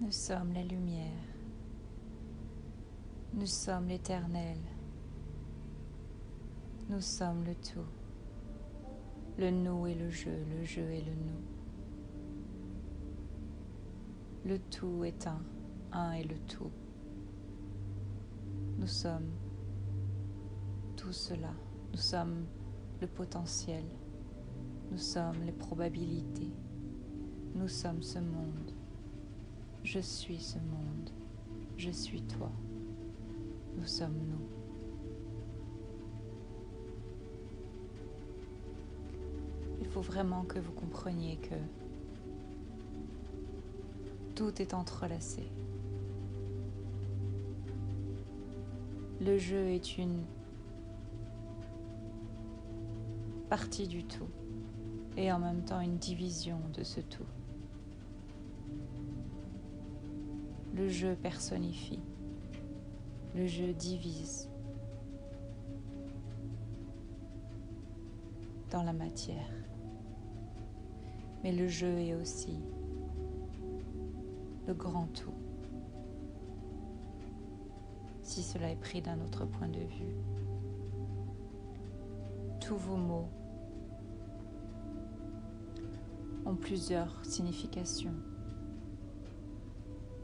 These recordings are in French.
Nous sommes la lumière. Nous sommes l'éternel. Nous sommes le tout. Le nous et le jeu et le nous. Le tout est un est le tout. Nous sommes tout cela. Nous sommes le potentiel. Nous sommes les probabilités. Nous sommes ce monde. Je suis ce monde. Je suis toi. Nous sommes nous. Il faut vraiment que vous compreniez que tout est entrelacé. Le jeu est une partie du tout et en même temps une division de ce tout. Le jeu personnifie. Le jeu divise dans la matière. Mais le jeu est aussi le grand tout, si cela est pris d'un autre point de vue. Tous vos mots ont plusieurs significations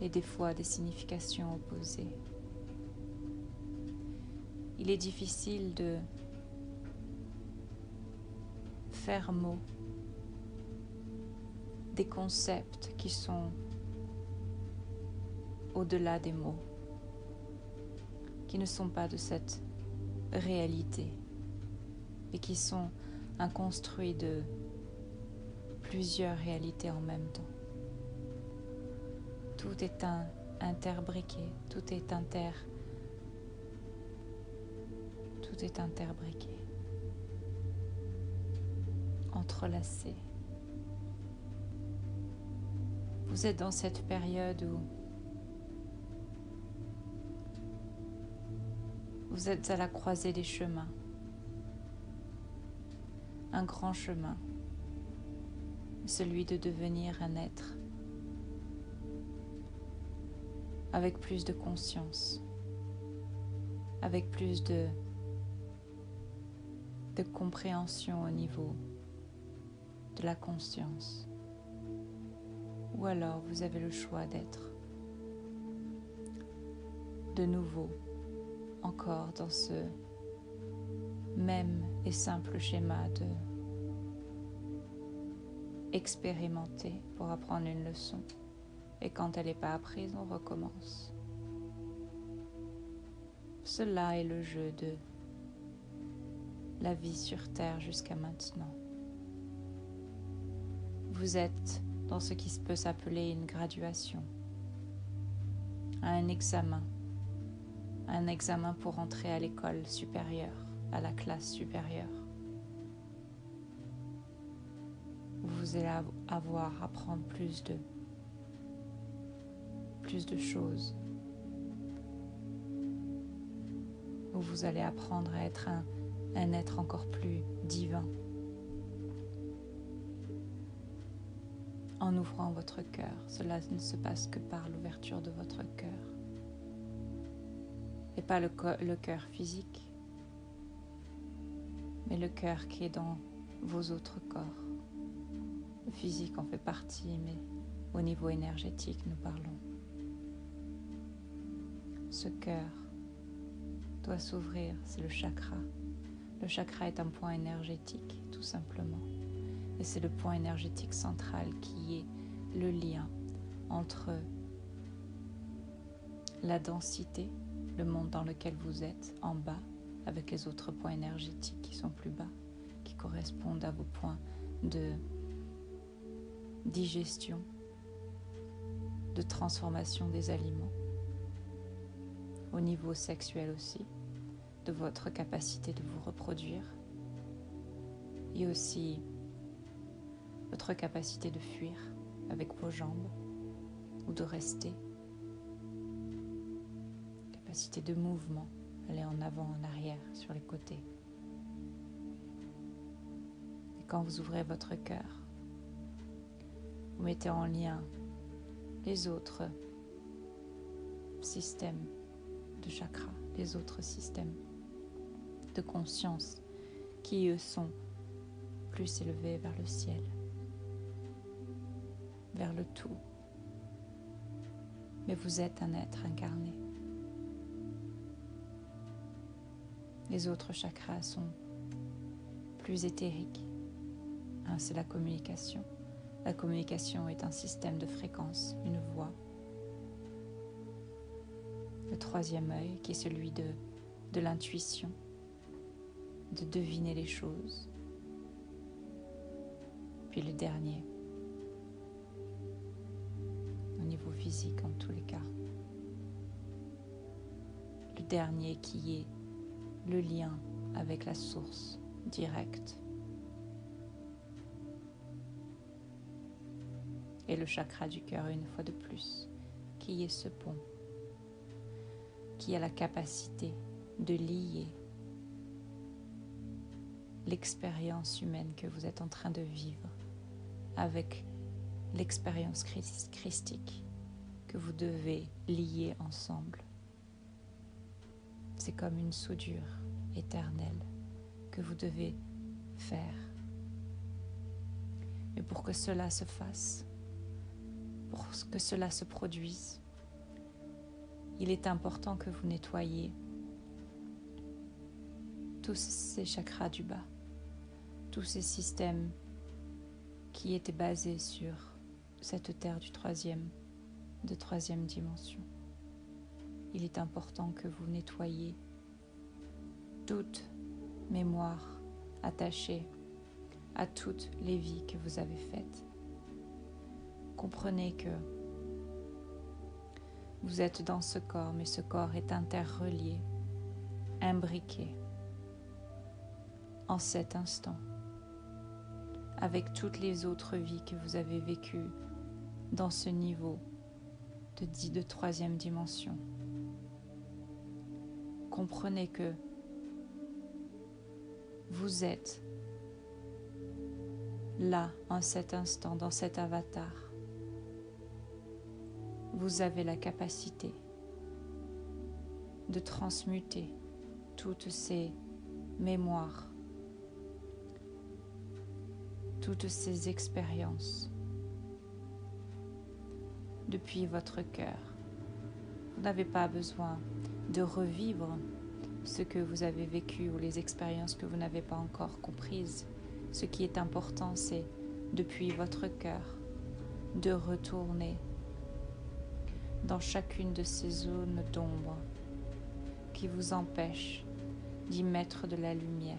et des fois des significations opposées. Il est difficile de faire mot des concepts qui sont au-delà des mots, qui ne sont pas de cette réalité et qui sont un construit de plusieurs réalités en même temps. Tout est interbriqué, tout est interbriqué, entrelacé. Vous êtes dans cette période où vous êtes à la croisée des chemins, un grand chemin, celui de devenir un être avec plus de conscience, avec plus de compréhension au niveau de la conscience. Ou alors vous avez le choix d'être de nouveau encore dans ce même et simple schéma de expérimenter pour apprendre une leçon. Et quand elle n'est pas apprise, on recommence. Cela est le jeu de la vie sur Terre jusqu'à maintenant. Vous êtes dans ce qui peut s'appeler une graduation, un examen pour entrer à l'école supérieure, à la classe supérieure. Vous allez avoir à apprendre plus de choses. Où vous allez apprendre à être un être encore plus divin. En ouvrant votre cœur, cela ne se passe que par l'ouverture de votre cœur. Et pas le cœur physique, mais le cœur qui est dans vos autres corps. Le physique en fait partie, mais au niveau énergétique, nous parlons. Ce cœur doit s'ouvrir, c'est le chakra. Le chakra est un point énergétique, tout simplement. Et c'est le point énergétique central qui est le lien entre la densité, le monde dans lequel vous êtes, en bas, avec les autres points énergétiques qui sont plus bas, qui correspondent à vos points de digestion, de transformation des aliments, au niveau sexuel aussi, de votre capacité de vous reproduire, et aussi votre capacité de fuir avec vos jambes ou de rester, capacité de mouvement, aller en avant, en arrière, sur les côtés. Et quand vous ouvrez votre cœur, vous mettez en lien les autres systèmes de chakras, les autres systèmes de conscience qui, eux, sont plus élevés vers le ciel, vers le tout. Mais vous êtes un être incarné. Les autres chakras sont plus éthériques. Un, c'est la communication. La communication est un système de fréquence, une voix. Le troisième œil, qui est celui de l'intuition, de deviner les choses. Puis le dernier, au niveau physique en tous les cas. Le dernier qui est le lien avec la source directe. Et le chakra du cœur, une fois de plus, qui est ce pont, qui a la capacité de lier l'expérience humaine que vous êtes en train de vivre avec l'expérience christique que vous devez lier ensemble. C'est comme une soudure éternelle que vous devez faire. Mais pour que cela se fasse, pour que cela se produise, il est important que vous nettoyiez tous ces chakras du bas, tous ces systèmes qui étaient basés sur cette terre de troisième dimension. Il est important que vous nettoyiez toute mémoire attachée à toutes les vies que vous avez faites. Comprenez que vous êtes dans ce corps, mais ce corps est interrelié, imbriqué en cet instant avec toutes les autres vies que vous avez vécues dans ce niveau de troisième dimension. Comprenez que vous êtes là, en cet instant, dans cet avatar. Vous avez la capacité de transmuter toutes ces mémoires, toutes ces expériences depuis votre cœur. Vous n'avez pas besoin de revivre ce que vous avez vécu ou les expériences que vous n'avez pas encore comprises. Ce qui est important, c'est depuis votre cœur de retourner dans chacune de ces zones d'ombre qui vous empêchent d'y mettre de la lumière.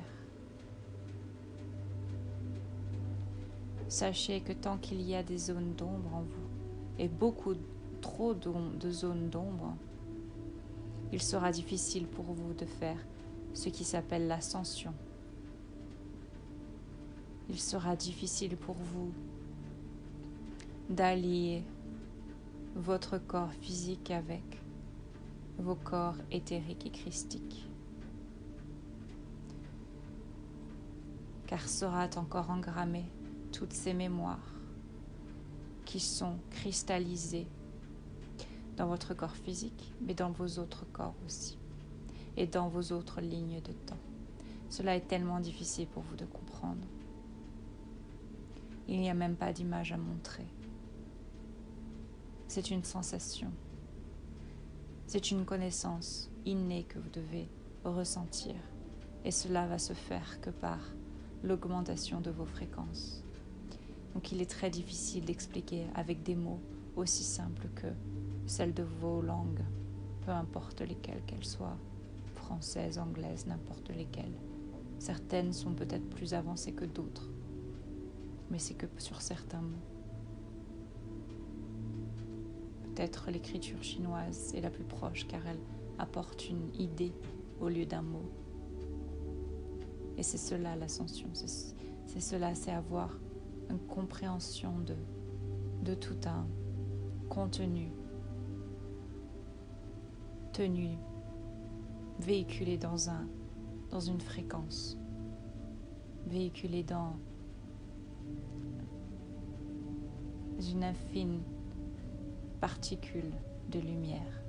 Sachez que tant qu'il y a des zones d'ombre en vous, et beaucoup trop de zones d'ombre, il sera difficile pour vous de faire ce qui s'appelle l'ascension. Il sera difficile pour vous d'allier votre corps physique avec vos corps éthériques et christiques. Car sera encore engrammé toutes ces mémoires qui sont cristallisées dans votre corps physique, mais dans vos autres corps aussi, et dans vos autres lignes de temps. Cela est tellement difficile pour vous de comprendre. Il n'y a même pas d'image à montrer. C'est une sensation. C'est une connaissance innée que vous devez ressentir. Et cela va se faire que par l'augmentation de vos fréquences. Donc il est très difficile d'expliquer avec des mots aussi simples que celles de vos langues, peu importe lesquelles qu'elles soient, françaises, anglaises, n'importe lesquelles. Certaines sont peut-être plus avancées que d'autres, mais c'est que sur certains mots. Peut-être l'écriture chinoise est la plus proche car elle apporte une idée au lieu d'un mot. Et c'est cela l'ascension, c'est cela, c'est avoir une compréhension de tout un contenu tenu, véhiculé dans une fréquence, véhiculé dans une infime particule de lumière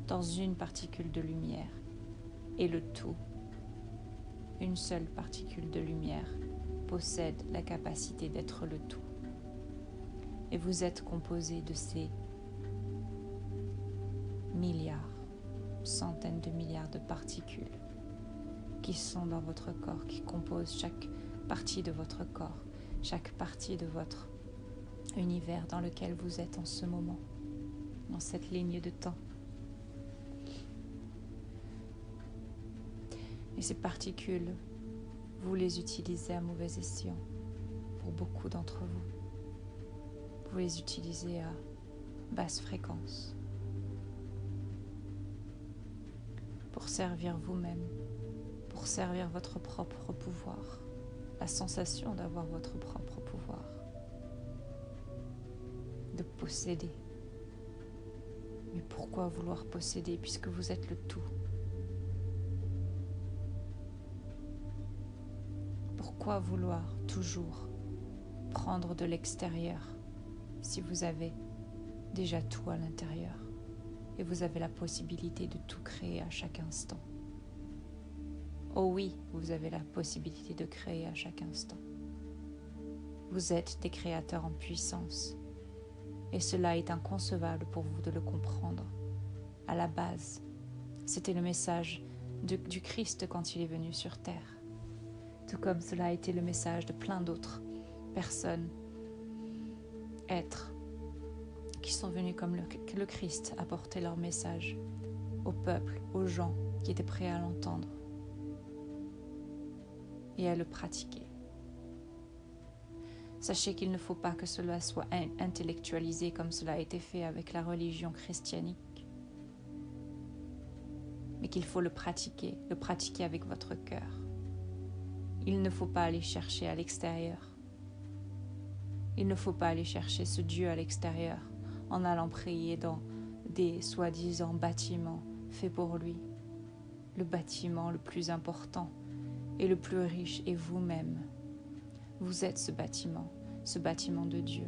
dans une particule de lumière et le tout. Une seule particule de lumière possède la capacité d'être le tout. Et vous êtes composé de ces milliards, centaines de milliards de particules qui sont dans votre corps, qui composent chaque partie de votre corps, chaque partie de votre univers dans lequel vous êtes en ce moment, dans cette ligne de temps. Et ces particules, vous les utilisez à mauvais escient pour beaucoup d'entre vous. Vous les utilisez à basse fréquence pour servir vous-même, pour servir votre propre pouvoir, la sensation d'avoir votre propre pouvoir, de posséder. Mais pourquoi vouloir posséder puisque vous êtes le tout? Pourquoi vouloir toujours prendre de l'extérieur si vous avez déjà tout à l'intérieur et vous avez la possibilité de tout créer à chaque instant? Oh oui, vous avez la possibilité de créer à chaque instant. Vous êtes des créateurs en puissance et cela est inconcevable pour vous de le comprendre. À la base, c'était le message du Christ quand il est venu sur terre. Tout comme cela a été le message de plein d'autres personnes, êtres, qui sont venus comme le Christ apporter leur message au peuple, aux gens qui étaient prêts à l'entendre et à le pratiquer. Sachez qu'il ne faut pas que cela soit intellectualisé comme cela a été fait avec la religion christianique, mais qu'il faut le pratiquer avec votre cœur. Il ne faut pas aller chercher à l'extérieur. Il ne faut pas aller chercher ce Dieu à l'extérieur en allant prier dans des soi-disant bâtiments faits pour lui. Le bâtiment le plus important et le plus riche est vous-même. Vous êtes ce bâtiment de Dieu.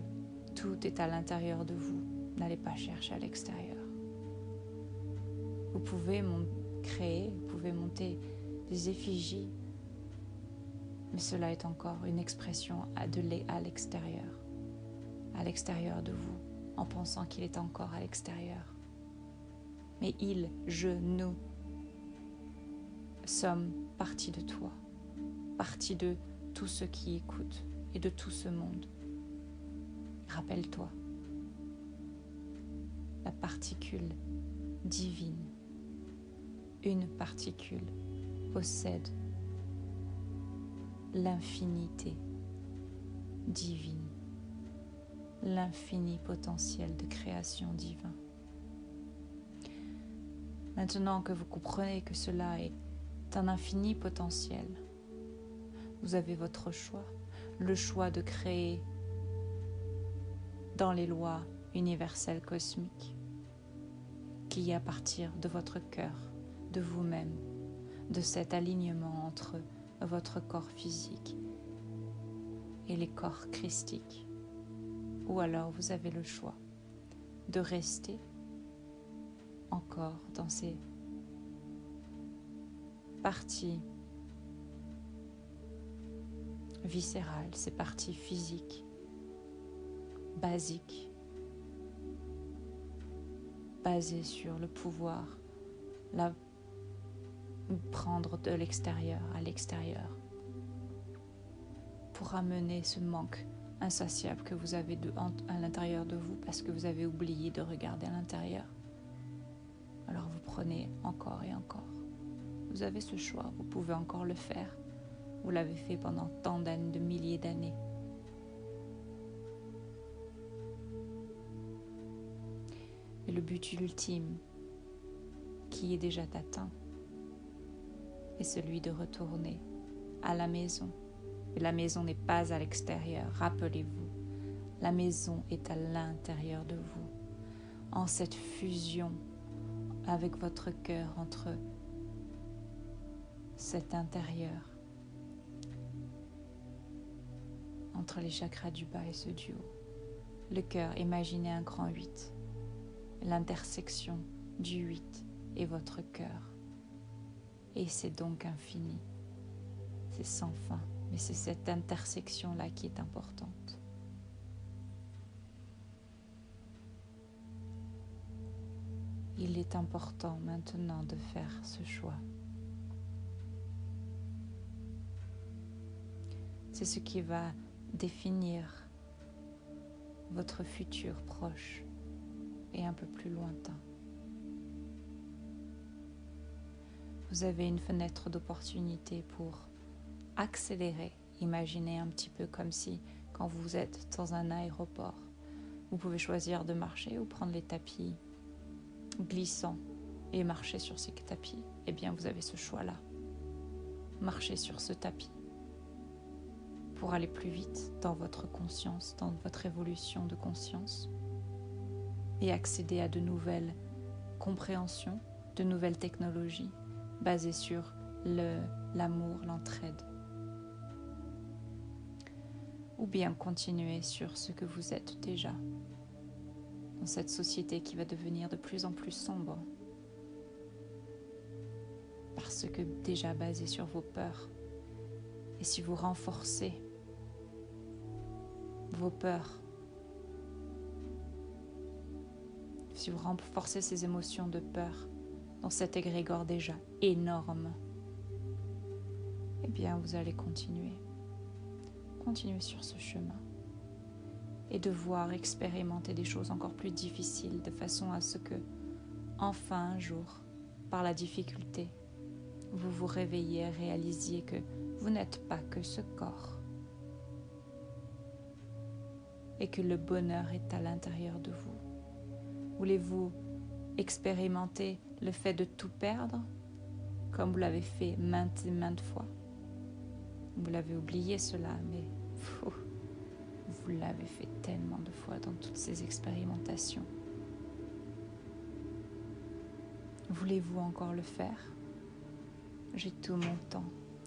Tout est à l'intérieur de vous. N'allez pas chercher à l'extérieur. Vous pouvez créer, vous pouvez monter des effigies, mais cela est encore une expression à l'extérieur de vous, en pensant qu'il est encore à l'extérieur. Mais il, je, nous sommes partie de toi, partie de tous ceux qui écoutent et de tout ce monde. Rappelle-toi, la particule divine, une particule possède l'infinité divine, l'infini potentiel de création divin. Maintenant que vous comprenez que cela est un infini potentiel, vous avez votre choix, le choix de créer dans les lois universelles cosmiques, qui est à partir de votre cœur, de vous-même, de cet alignement entre votre corps physique et les corps christiques. Ou alors vous avez le choix de rester encore dans ces parties viscérales, ces parties physiques, basiques, basées sur le pouvoir, prendre de l'extérieur à l'extérieur pour amener ce manque insatiable que vous avez à l'intérieur de vous parce que vous avez oublié de regarder à l'intérieur. Alors vous prenez encore et encore. Vous avez ce choix, vous pouvez encore le faire. Vous l'avez fait pendant tant d'années, de milliers d'années. Et le but ultime qui est déjà atteint est celui de retourner à la maison. Et la maison n'est pas à l'extérieur, rappelez-vous. La maison est à l'intérieur de vous, en cette fusion avec votre cœur entre cet intérieur, entre les chakras du bas et ceux du haut. Le cœur, imaginez un grand 8, l'intersection du 8 et votre cœur. Et c'est donc infini. C'est sans fin, mais c'est cette intersection-là qui est importante. Il est important maintenant de faire ce choix. C'est ce qui va définir votre futur proche et un peu plus lointain. Vous avez une fenêtre d'opportunité pour accélérer. Imaginez un petit peu comme si, quand vous êtes dans un aéroport, vous pouvez choisir de marcher ou prendre les tapis glissants et marcher sur ces tapis. Eh bien, vous avez ce choix-là. Marchez sur ce tapis pour aller plus vite dans votre conscience, dans votre évolution de conscience et accéder à de nouvelles compréhensions, de nouvelles technologies basées sur l'amour, l'entraide. Ou bien continuer sur ce que vous êtes déjà, dans cette société qui va devenir de plus en plus sombre, parce que déjà basée sur vos peurs. Et si vous renforcez vos peurs, si vous renforcez ces émotions de peur dans cet égrégore déjà énorme, eh bien vous allez continuer sur ce chemin et devoir expérimenter des choses encore plus difficiles de façon à ce que, enfin un jour, par la difficulté, vous vous réveillez et réalisiez que vous n'êtes pas que ce corps et que le bonheur est à l'intérieur de vous. Voulez-vous expérimenter le fait de tout perdre comme vous l'avez fait maintes et maintes fois? Vous l'avez oublié cela, mais vous l'avez fait tellement de fois dans toutes ces expérimentations. Voulez-vous encore le faire? J'ai tout mon temps.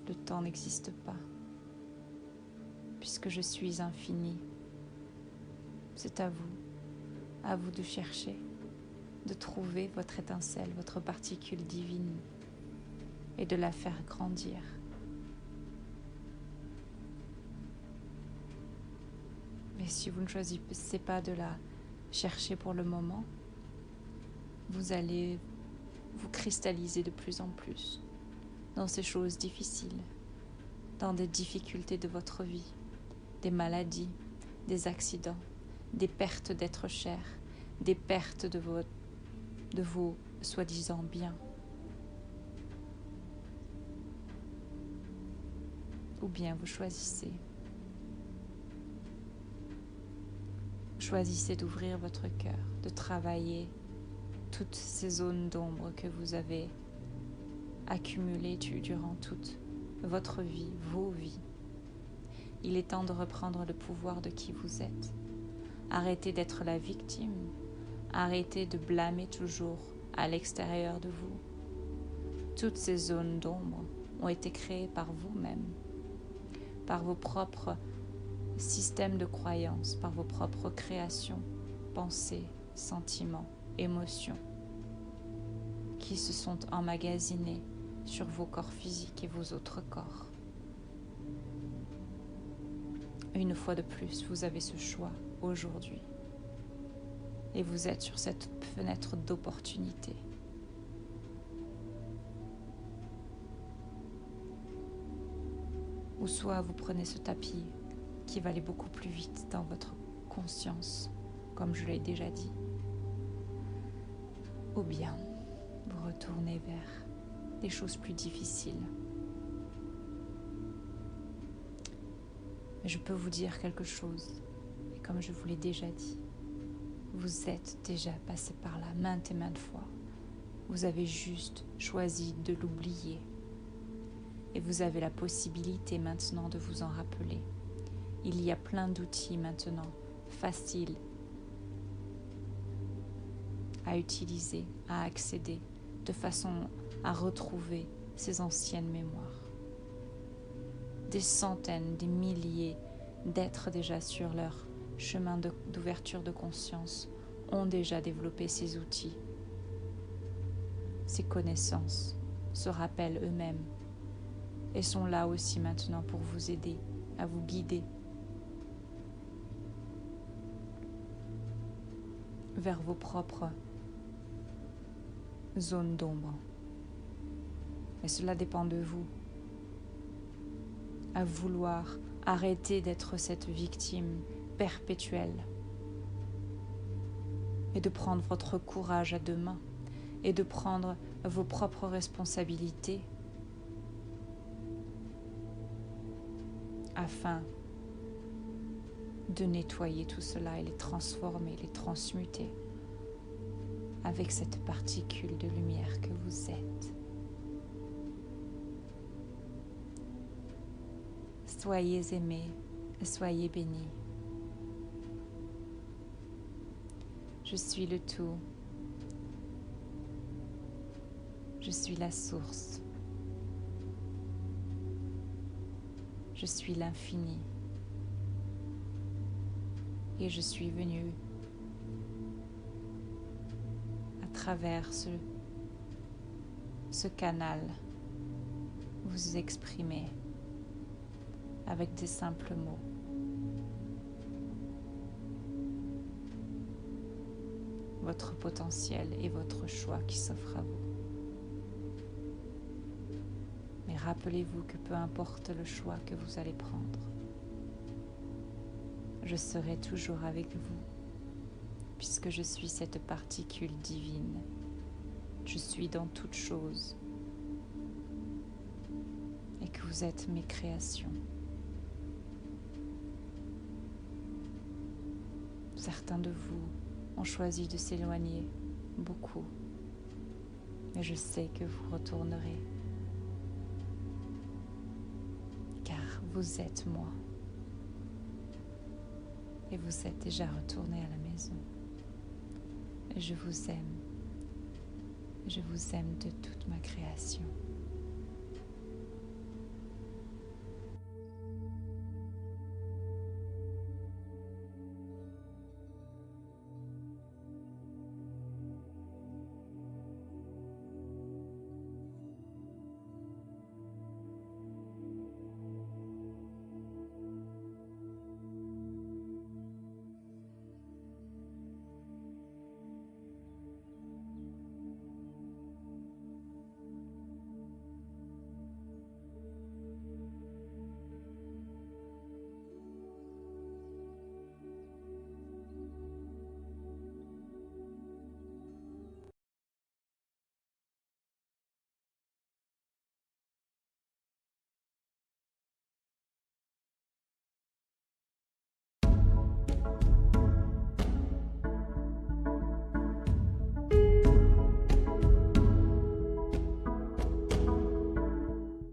Le temps n'existe pas. Puisque je suis infini, c'est à vous de chercher, de trouver votre étincelle, votre particule divine et de la faire grandir. Mais si vous ne choisissez pas de la chercher pour le moment, vous allez vous cristalliser de plus en plus dans ces choses difficiles, dans des difficultés de votre vie, des maladies, des accidents, des pertes d'êtres chers, des pertes de vos soi-disant biens. Ou bien vous choisissez d'ouvrir votre cœur, de travailler toutes ces zones d'ombre que vous avez accumulées durant toute votre vie, vos vies. Il est temps de reprendre le pouvoir de qui vous êtes. Arrêtez d'être la victime. Arrêtez de blâmer toujours à l'extérieur de vous. Toutes ces zones d'ombre ont été créées par vous-même, par vos propres systèmes de croyances, par vos propres créations, pensées, sentiments, émotions, qui se sont emmagasinés sur vos corps physiques et vos autres corps. Une fois de plus, vous avez ce choix aujourd'hui. Et vous êtes sur cette fenêtre d'opportunité. Ou soit vous prenez ce tapis qui va aller beaucoup plus vite dans votre conscience, comme je l'ai déjà dit. Ou bien vous retournez vers des choses plus difficiles. Mais je peux vous dire quelque chose, et comme je vous l'ai déjà dit, vous êtes déjà passé par là maintes et maintes fois. Vous avez juste choisi de l'oublier. Et vous avez la possibilité maintenant de vous en rappeler. Il y a plein d'outils maintenant, faciles à utiliser, à accéder, de façon à retrouver ces anciennes mémoires. Des centaines, des milliers d'êtres déjà sur leur chemin d'ouverture de conscience ont déjà développé ces outils. ces connaissances se rappellent eux-mêmes et sont là aussi maintenant pour vous aider, à vous guider vers vos propres zones d'ombre. Et cela dépend de vous, à vouloir arrêter d'être cette victime perpétuelle et de prendre votre courage à deux mains et de prendre vos propres responsabilités afin de nettoyer tout cela et les transformer, les transmuter avec cette particule de lumière que vous êtes. Soyez aimés et soyez bénis. Je suis le tout. Je suis la source. Je suis l'infini. Et je suis venu à travers ce canal vous exprimer avec des simples mots. Votre potentiel et votre choix qui s'offre à vous. Mais rappelez-vous que peu importe le choix que vous allez prendre, je serai toujours avec vous, puisque je suis cette particule divine. Je suis dans toute chose et que vous êtes mes créations. Certains de vous ont choisi de s'éloigner, beaucoup, mais je sais que vous retournerez, car vous êtes moi. Et vous êtes déjà retourné à la maison. Je vous aime. Je vous aime de toute ma création.